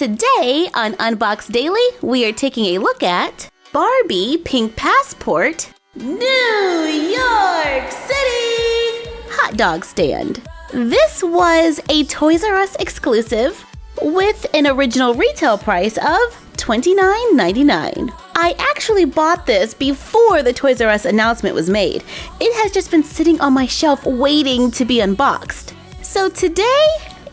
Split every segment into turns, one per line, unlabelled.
today on Unbox Daily, we are taking a look at Barbie Pink Passport, New York City hot dog stand. This was a Toys R Us exclusive with an original retail price of $29.99. I actually bought this before the Toys R Us announcement was made. It has just been sitting on my shelf waiting to be unboxed. So today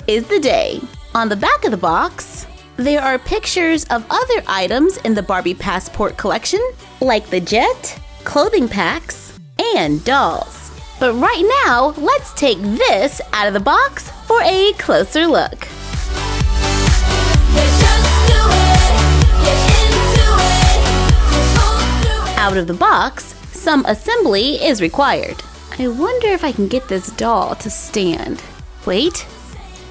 is the day. On the back of the box, there are pictures of other items in the Barbie Passport collection, like the jet, clothing packs, and dolls. But right now, let's take this out of the box for a closer look. Out of the box, some assembly is required. I wonder if I can get this doll to stand. Wait.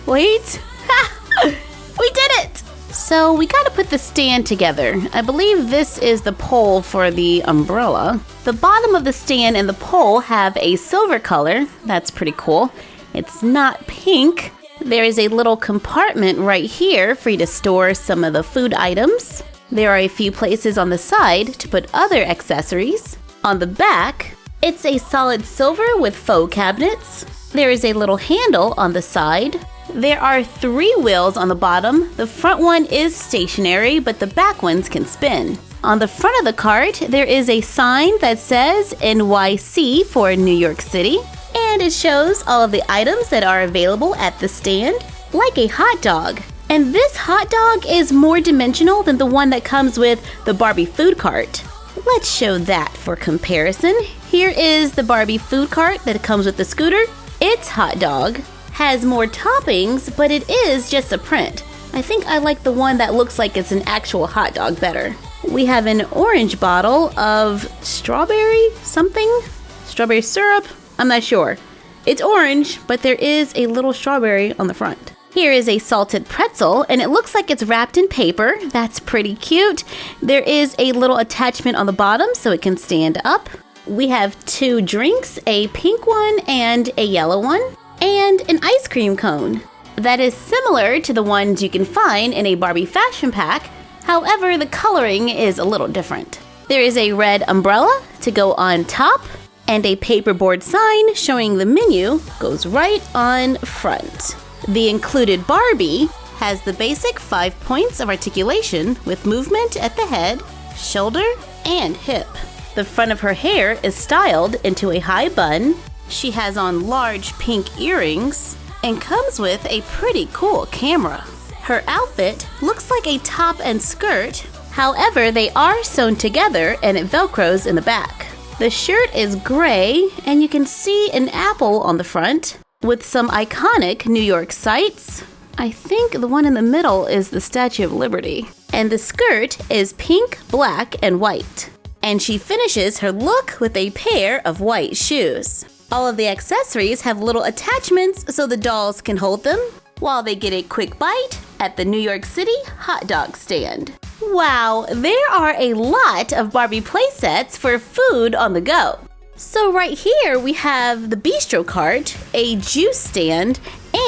Ha! We did it! So we gotta put the stand together. I believe this is the pole for the umbrella. The bottom of the stand and the pole have a silver color. That's pretty cool. It's not pink. There is a little compartment right here for you to store some of the food items. There are a few places on the side to put other accessories. On the back, it's a solid silver with faux cabinets. There is a little handle on the side. There are 3 wheels on the bottom. The front one is stationary, but the back ones can spin. On the front of the cart, there is a sign that says NYC for New York City, and it shows all of the items that are available at the stand, like a hot dog. And this hot dog is more dimensional than the one that comes with the Barbie food cart. Let's show that for comparison. Here is the Barbie food cart that comes with the scooter. Its hot dog has more toppings, but it is just a print. I think I like the one that looks like it's an actual hot dog better. We have an orange bottle of strawberry syrup. I'm not sure. It's orange, but there is a little strawberry on the front. Here is a salted pretzel, and it looks like it's wrapped in paper. That's pretty cute. There is a little attachment on the bottom so it can stand up. We have 2 drinks, a pink one and a yellow one, and an ice cream cone that is similar to the ones you can find in a Barbie fashion pack. However, the coloring is a little different. There is a red umbrella to go on top, and a paperboard sign showing the menu goes right on front. The included Barbie has the basic 5 points of articulation with movement at the head, shoulder, and hip. The front of her hair is styled into a high bun. She has on large pink earrings and comes with a pretty cool camera. Her outfit looks like a top and skirt. However, they are sewn together and it velcros in the back. The shirt is gray and you can see an apple on the front with some iconic New York sights. I think the one in the middle is the Statue of Liberty. And the skirt is pink, black, and white. And she finishes her look with a pair of white shoes. All of the accessories have little attachments so the dolls can hold them while they get a quick bite at the New York City hot dog stand. Wow, there are a lot of Barbie playsets for food on the go. So right here we have the bistro cart, a juice stand,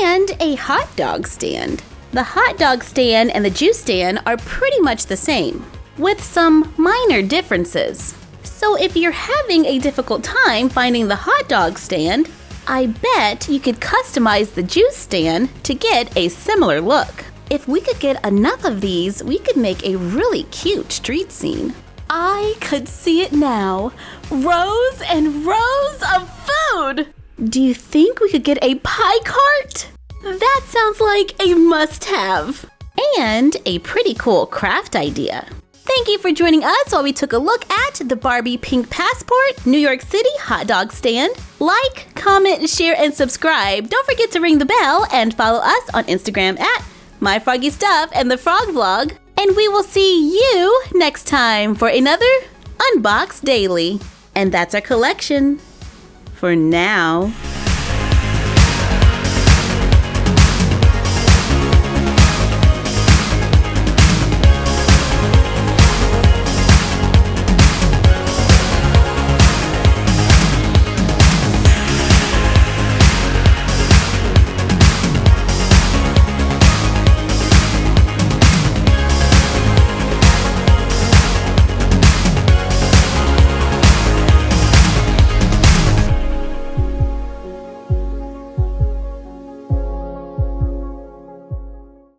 and a hot dog stand. The hot dog stand and the juice stand are pretty much the same, with some minor differences. So if you're having a difficult time finding the hot dog stand, I bet you could customize the juice stand to get a similar look. If we could get enough of these, we could make a really cute street scene. I could see it now. Rows and rows of food! Do you think we could get a pie cart? That sounds like a must-have. And a pretty cool craft idea. Thank you for joining us while we took a look at the Barbie Pink Passport New York City hot dog stand. Like, comment, share, and subscribe. Don't forget to ring the bell and follow us on Instagram at My Froggy Stuff and the Frog Vlog. And we will see you next time for another Unbox Daily. And that's our collection for now.